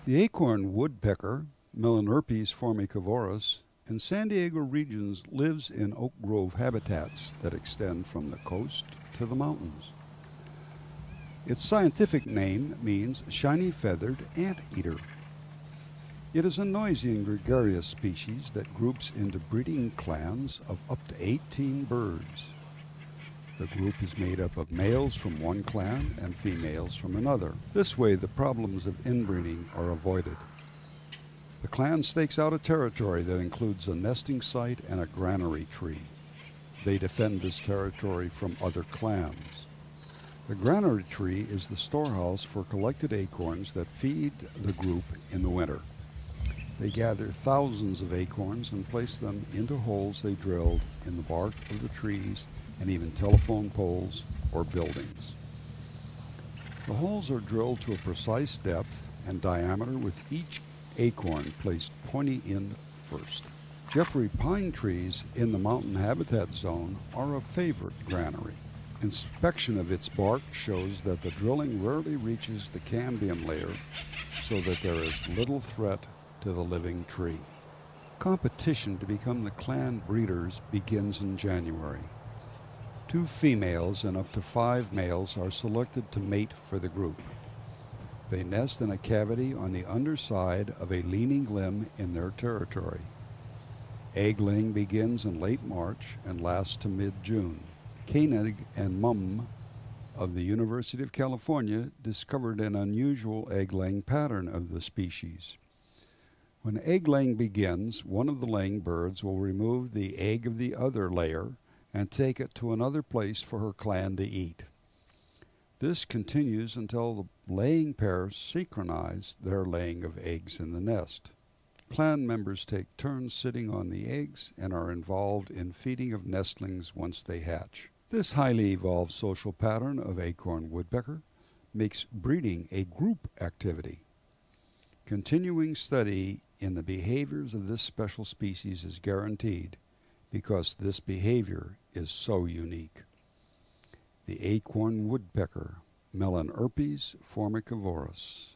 The acorn woodpecker, Melanurpes formicovorus, in San Diego regions lives in oak grove habitats that extend from the coast to the mountains. Its scientific name means shiny-feathered anteater. It is a noisy and gregarious species that groups into breeding clans of up to 18 birds. The group is made up of males from one clan and females from another. This way the problems of inbreeding are avoided. The clan stakes out a territory that includes a nesting site and a granary tree. They defend this territory from other clans. The granary tree is the storehouse for collected acorns that feed the group in the winter. They gather thousands of acorns and place them into holes they drilled in the bark of the trees and even telephone poles or buildings. The holes are drilled to a precise depth and diameter with each acorn placed pointy in first. Jeffrey pine trees in the mountain habitat zone are a favorite granary. Inspection of its bark shows that the drilling rarely reaches the cambium layer, so that there is little threat to the living tree. Competition to become the clan breeders begins in January. 2 females and up to 5 males are selected to mate for the group. They nest in a cavity on the underside of a leaning limb in their territory. Egg laying begins in late March and lasts to mid-June. Koenig and Mumm of the University of California discovered an unusual egg-laying pattern of the species. When egg-laying begins, one of the laying birds will remove the egg of the other layer and take it to another place for her clan to eat. This continues until the laying pairs synchronize their laying of eggs in the nest. Clan members take turns sitting on the eggs and are involved in feeding of nestlings once they hatch. This highly evolved social pattern of acorn woodpecker makes breeding a group activity. Continuing study in the behaviors of this special species is guaranteed because this behavior is so unique. The acorn woodpecker, Melanurpes formicovorus.